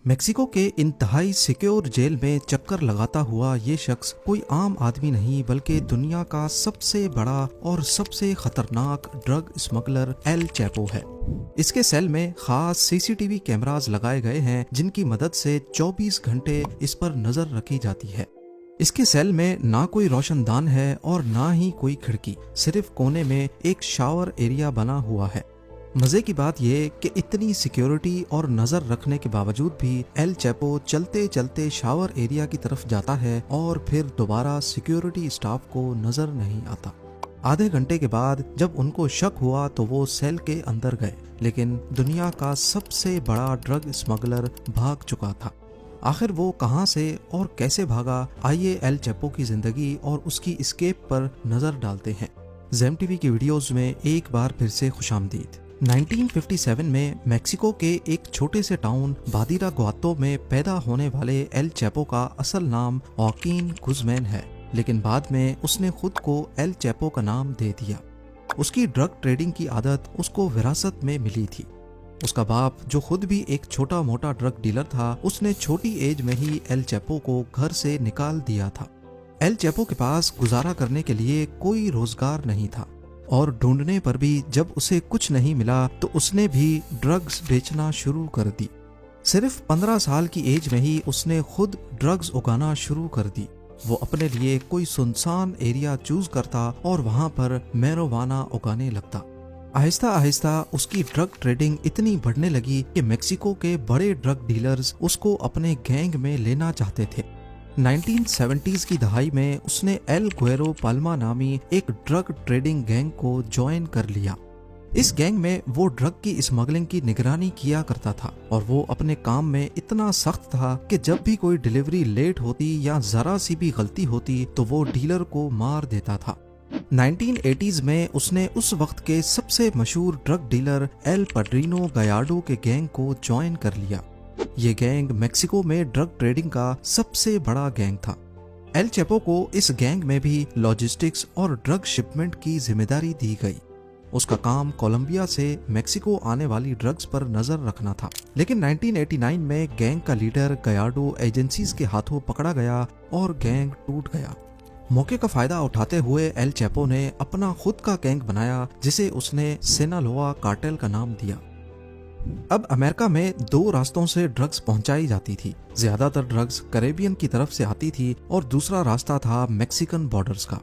Mexico के इंतहाई secure jail में चक्कर लगाता हुआ ये शख्स कोई आम आदमी नहीं बल्कि दुनिया का सबसे बड़ा और सबसे खतरनाक ड्रग स्मगलर एल चैपो है। इसके सेल में खास सीसीटीवी कैमरास लगाए गए हैं जिनकी मदद से 24 घंटे इस पर नजर रखी जाती है। इसके सेल में ना कोई रोशनदान है और ना ही कोई खिड़की, सिर्फ कोने में एक शावर एरिया बना हुआ है। मजे की बात यह कि इतनी सिक्योरिटी और नजर रखने के बावजूद भी एल चैपो चलते चलते शावर एरिया की तरफ जाता है और फिर दोबारा सिक्योरिटी स्टाफ को नजर नहीं आता। आधे घंटे के बाद जब उनको शक हुआ तो वो सेल के अंदर गए, लेकिन दुनिया का सबसे बड़ा ड्रग स्मगलर भाग चुका था। आखिर वो कहां से और कैसे भागा, आइए एल चैपो की जिंदगी और उसकी एस्केप पर नजर डालते हैं। जेम टीवी की वीडियोस में एक बार फिर से खुशामदीद। 1957 में मेक्सिको के एक छोटे से टाउन बादिरा गुआतो में पैदा होने वाले एल चैपो का असल नाम ऑकीन गुज़मैन है, लेकिन बाद में उसने खुद को एल चैपो का नाम दे दिया। उसकी ड्रग ट्रेडिंग की आदत उसको विरासत में मिली थी। उसका बाप, जो खुद भी एक छोटा मोटा ड्रग डीलर था, उसने छोटी एज में ही एल चैपो को घर से निकाल दिया था। एल चैपो के पास गुजारा करने के लिए कोई रोजगार नहीं था और ढूंढने पर भी जब उसे कुछ नहीं मिला तो उसने भी ड्रग्स बेचना शुरू कर दी। सिर्फ 15 साल की एज में ही उसने खुद ड्रग्स उगाना शुरू कर दी। वो अपने लिए कोई सुनसान एरिया चूज करता और वहां पर मैरिजुआना उगाने लगता। आहिस्ता आहिस्ता उसकी ड्रग ट्रेडिंग इतनी बढ़ने लगी कि मेक्सिको के बड़े ड्रग डीलर्स उसको अपने गैंग में लेना चाहते थे। 1970s की दहाई में उसने एल गुएरो पाल्मा नामी एक ड्रग ट्रेडिंग गैंग को ज्वाइन कर लिया। इस गैंग में वो ड्रग की स्मगलिंग की निगरानी किया करता था और वो अपने काम में इतना सख्त था कि जब भी कोई डिलीवरी लेट होती या जरा सी भी गलती होती तो वो डीलर को मार देता था। 1980s में उसने उस वक्त के सबसे मशहूर ड्रग डीलर एल पड्रिनो गयार्डो के गैंग को ज्वाइन कर लिया। ये गैंग मेक्सिको में ड्रग ट्रेडिंग का सबसे बड़ा गैंग था। एल चैपो को इस गैंग में भी लॉजिस्टिक्स और ड्रग शिपमेंट की जिम्मेदारी दी गई। उसका काम कोलंबिया से मेक्सिको आने वाली ड्रग्स पर नजर रखना था, लेकिन 1989 में गैंग का लीडर गयार्डो एजेंसीज के हाथों पकड़ा गया और गैंग टूट गया। मौके का फायदा उठाते हुए एल चैपो ने अपना खुद का गैंग बनाया जिसे उसने सिनालोआ कार्टेल का नाम दिया। अब अमेरिका में दो रास्तों से ड्रग्स पहुंचाई जाती थी। ज्यादातर ड्रग्स कैरेबियन की तरफ से आती थी और दूसरा रास्ता था मेक्सिकन बॉर्डर्स का।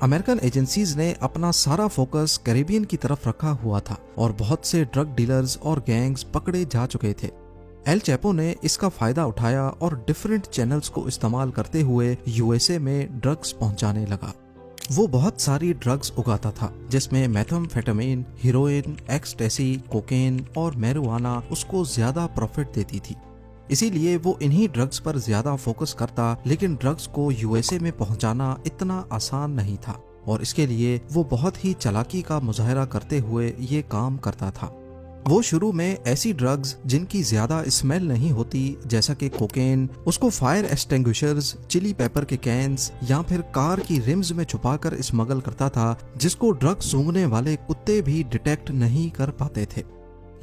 अमेरिकन एजेंसीज ने अपना सारा फोकस कैरेबियन की तरफ रखा हुआ था और बहुत से ड्रग डीलर्स और गैंग्स पकड़े जा चुके थे। एल चैपो ने इसका फायदा उठाया और डिफरेंट चैनल्स को इस्तेमाल करते हुए यूएसए में ड्रग्स पहुंचाने लगा। वो बहुत सारी ड्रग्स उगाता था जिसमें मेथाम्फेटामिन, हीरोइन, एक्सटेसी, कोकेन और मैरिजुआना उसको ज्यादा प्रॉफिट देती थी। इसीलिए वो इन्हीं ड्रग्स पर ज्यादा फोकस करता, लेकिन ड्रग्स को यूएसए में पहुंचाना इतना आसान नहीं था और इसके लिए वो बहुत ही चालाकी का मुजाहरा करते हुए ये काम करता था। वो शुरू में ऐसी ड्रग्स जिनकी ज्यादा स्मेल नहीं होती, जैसा कि कोकेन, उसको फायर एक्सटिंग्विशर्स, चिली पेपर के कैंस या फिर कार की रिम्स में छुपाकर स्मगल करता था, जिसको ड्रग सूंघने वाले कुत्ते भी डिटेक्ट नहीं कर पाते थे।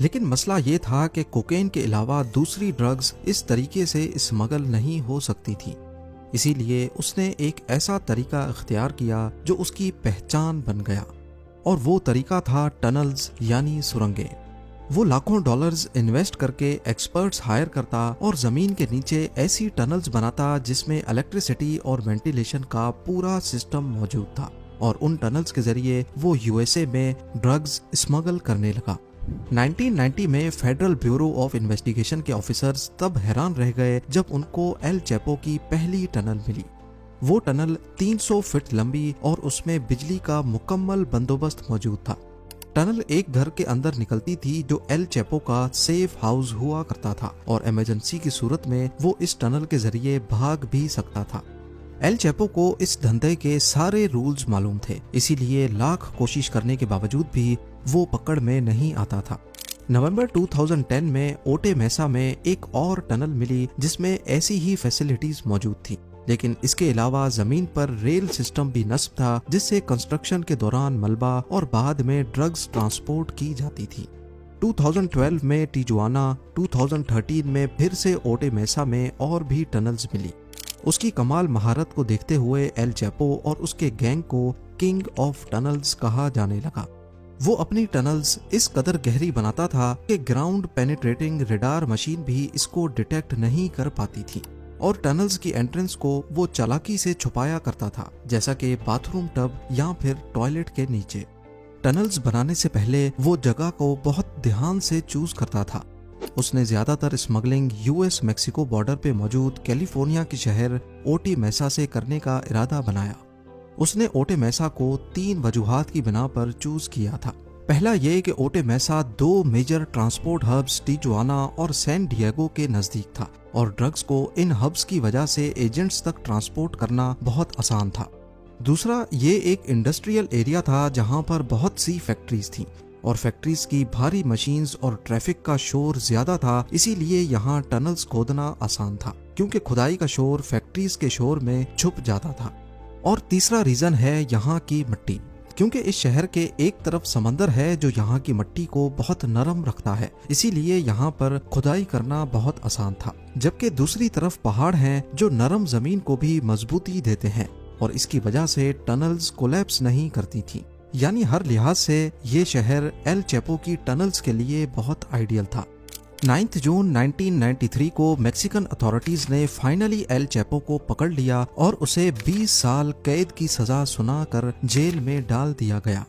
लेकिन मसला ये था कि कोकेन के अलावा दूसरी ड्रग्स इस तरीके से स्मगल नहीं हो सकती थी। इसीलिए उसने एक ऐसा तरीका इख्तियार किया जो उसकी पहचान बन गया, और वो तरीका था टनल्स यानी सुरंगें। वो लाखों डॉलर्स इन्वेस्ट करके एक्सपर्ट्स हायर करता और जमीन के नीचे ऐसी टनल्स बनाता जिसमें इलेक्ट्रिसिटी और वेंटिलेशन का पूरा सिस्टम मौजूद था, और उन टनल्स के जरिए वो यूएसए में ड्रग्स स्मगल करने लगा। 1990 में फेडरल ब्यूरो ऑफ इन्वेस्टिगेशन के ऑफिसर्स तब हैरान रह गए जब उनको एल चैपो की पहली टनल मिली। वो टनल 300 फीट लंबी और उसमें बिजली का मुकम्मल बंदोबस्त मौजूद था। टनल एक घर के अंदर निकलती थी जो एल चैपो का सेफ हाउस हुआ करता था, और इमरजेंसी की सूरत में वो इस टनल के जरिए भाग भी सकता था। एल चैपो को इस धंधे के सारे रूल्स मालूम थे, इसीलिए लाख कोशिश करने के बावजूद भी वो पकड़ में नहीं आता था। नवंबर 2010 में ओटे मेसा में एक और टनल मिली जिसमें ऐसी ही फैसिलिटीज मौजूद थी, लेकिन इसके अलावा जमीन पर रेल सिस्टम भी नस्ब था जिससे कंस्ट्रक्शन के दौरान मलबा और बाद में ड्रग्स ट्रांसपोर्ट की जाती थी। 2012 में टिजुआना, 2013 में फिर से ओटे मेसा में और भी टनल्स मिली। उसकी कमाल महारत को देखते हुए एल चैपो और उसके गैंग को किंग ऑफ टनल्स कहा जाने लगा। वो अपनी टनल्स इस कदर गहरी बनाता था कि ग्राउंड पेनिट्रेटिंग रेडार मशीन भी इसको डिटेक्ट नहीं कर पाती थी, और टनल्स की एंट्रेंस को वो चालाकी से छुपाया करता था, जैसा कि बाथरूम टब या फिर टॉयलेट के नीचे। टनल्स बनाने से पहले वो जगह को बहुत ध्यान से चूज करता था। उसने ज्यादातर स्मगलिंग यूएस मैक्सिको बॉर्डर पे मौजूद कैलिफोर्निया के शहर ओटी मेसा से करने का इरादा बनाया। उसने ओटे मेसा को 3 वजूहात की बिना पर चूज किया था। पहला ये कि ओटे मेसा 2 मेजर ट्रांसपोर्ट हब्स टिजुआना और सैन डिएगो के नजदीक था, और ड्रग्स को इन हब्स की वजह से एजेंट्स तक ट्रांसपोर्ट करना बहुत आसान था। दूसरा, ये एक इंडस्ट्रियल एरिया था जहां पर बहुत सी फैक्ट्रीज थीं, और फैक्ट्रीज की भारी मशीन्स और ट्रैफिक का शोर ज्यादा था, इसीलिए यहाँ टनल्स खोदना आसान था, क्योंकि खुदाई का शोर फैक्ट्रीज के शोर में छुप जाता था। और तीसरा रीजन है यहाँ की मिट्टी, क्योंकि इस शहर के एक तरफ समंदर है जो यहाँ की मिट्टी को बहुत नरम रखता है, इसीलिए यहाँ पर खुदाई करना बहुत आसान था। जबकि दूसरी तरफ पहाड़ हैं जो नरम जमीन को भी मजबूती देते हैं, और इसकी वजह से टनल्स कोलैप्स नहीं करती थी। यानी हर लिहाज से ये शहर एल चैपो की टनल्स के लिए बहुत आइडियल था। 9 जून 1993 को मैक्सिकन अथॉरिटीज ने फाइनली एल चैपो को पकड़ लिया और उसे 20 साल कैद की सजा सुनाकर जेल में डाल दिया गया।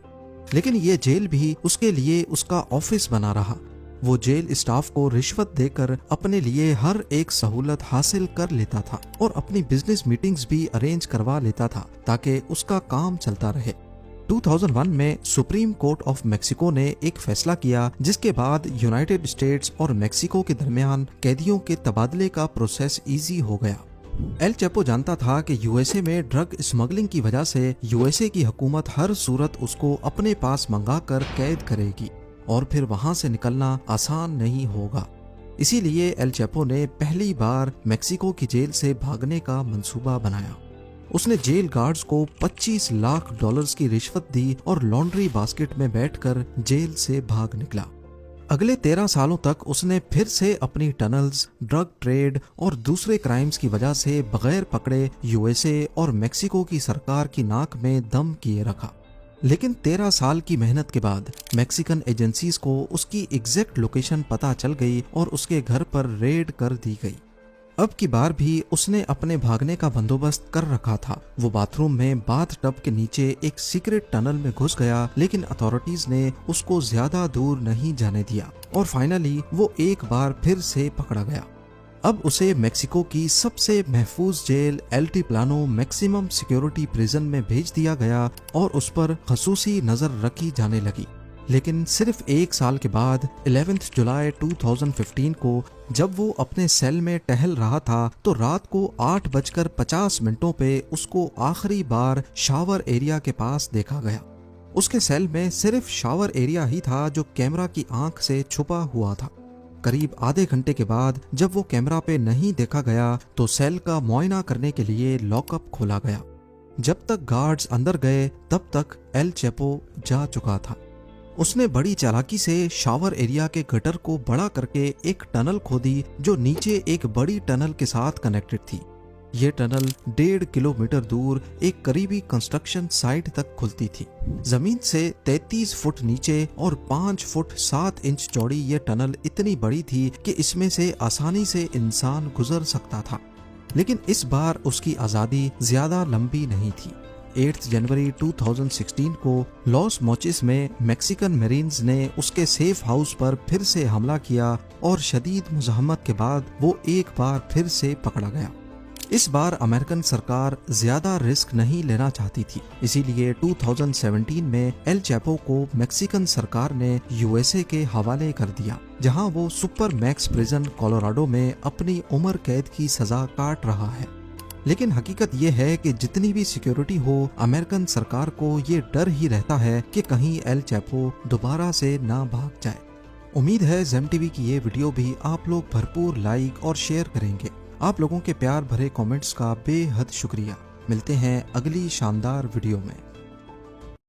लेकिन ये जेल भी उसके लिए उसका ऑफिस बना रहा। वो जेल स्टाफ को रिश्वत देकर अपने लिए हर एक सहूलत हासिल कर लेता था, और अपनी बिजनेस मीटिंग्स भी अरेंज करवा लेता था ताकि उसका काम चलता रहे। 2001 में सुप्रीम कोर्ट ऑफ मेक्सिको ने एक फैसला किया, जिसके बाद यूनाइटेड स्टेट्स और मेक्सिको के दरमियान कैदियों के तबादले का प्रोसेस इजी हो गया। एल चैपो जानता था कि यूएसए में ड्रग स्मगलिंग की वजह से यूएसए की हुकूमत हर सूरत उसको अपने पास मंगाकर कैद करेगी, और फिर वहां से निकलना आसान नहीं होगा। इसीलिए एल चैपो ने पहली बार मेक्सिको की जेल से भागने का मंसूबा बनाया। उसने जेल गार्ड्स को $25 लाख की रिश्वत दी और लॉन्ड्री बास्केट में बैठकर जेल से भाग निकला। अगले 13 सालों तक उसने फिर से अपनी टनल्स, ड्रग ट्रेड और दूसरे क्राइम्स की वजह से बगैर पकड़े यूएसए और मेक्सिको की सरकार की नाक में दम किए रखा। लेकिन 13 साल की मेहनत के बाद मैक्सिकन एजेंसीज को उसकी एग्जैक्ट लोकेशन पता चल गई और उसके घर पर रेड कर दी गई। अब की बार भी उसने अपने भागने का बंदोबस्त कर रखा था। वो बाथरूम में बाथ टब के नीचे एक सीक्रेट टनल में घुस गया, लेकिन अथॉरिटीज ने उसको ज्यादा दूर नहीं जाने दिया, और फाइनली वो एक बार फिर से पकड़ा गया। अब उसे मेक्सिको की सबसे महफूज जेल एल्टीप्लानो मैक्सिमम सिक्योरिटी प्रिजन में भेज दिया गया और उस पर खसूसी नजर रखी जाने लगी। लेकिन सिर्फ 1 साल के बाद 11 जुलाई 2015 को जब वो अपने सेल में टहल रहा था, तो रात को 8:50 पे उसको आखिरी बार शावर एरिया के पास देखा गया। उसके सेल में सिर्फ शावर एरिया ही था जो कैमरा की आंख से छुपा हुआ था। करीब आधे घंटे के बाद जब वो कैमरा पे नहीं देखा गया, तो सेल का मुआयना करने के लिए लॉकअप खोला गया। जब तक गार्ड्स अंदर गए तब तक एल चैपो जा चुका था। उसने बड़ी चालाकी से शावर एरिया के गटर को बड़ा करके एक टनल खोदी जो नीचे एक बड़ी टनल के साथ कनेक्टेड थी। ये टनल 1.5 किलोमीटर दूर एक करीबी कंस्ट्रक्शन साइट तक खुलती थी। जमीन से 33 फुट नीचे और 5 फुट 7 इंच चौड़ी ये टनल इतनी बड़ी थी कि इसमें से आसानी से इंसान गुजर सकता था। लेकिन इस बार उसकी आज़ादी ज्यादा लंबी नहीं थी। 8 जनवरी 2016 को लॉस मोचिस में मैक्सिकन मरीन्स ने उसके सेफ हाउस पर फिर से हमला किया और शदीद मुज़ाहमत के बाद वो एक बार फिर से पकड़ा गया। इस बार अमेरिकन सरकार ज्यादा रिस्क नहीं लेना चाहती थी, इसीलिए 2017 में एल चैपो को मैक्सिकन सरकार ने यूएसए के हवाले कर दिया, जहां वो सुपर मैक्स प्रिजन कोलोराडो में अपनी उम्र कैद की सजा काट रहा है। लेकिन हकीकत ये है कि जितनी भी सिक्योरिटी हो, अमेरिकन सरकार को ये डर ही रहता है कि कहीं एल चैपो दोबारा से ना भाग जाए। उम्मीद है जेम टीवी की ये वीडियो भी आप लोग भरपूर लाइक और शेयर करेंगे। आप लोगों के प्यार भरे कमेंट्स का बेहद शुक्रिया। मिलते हैं अगली शानदार वीडियो में।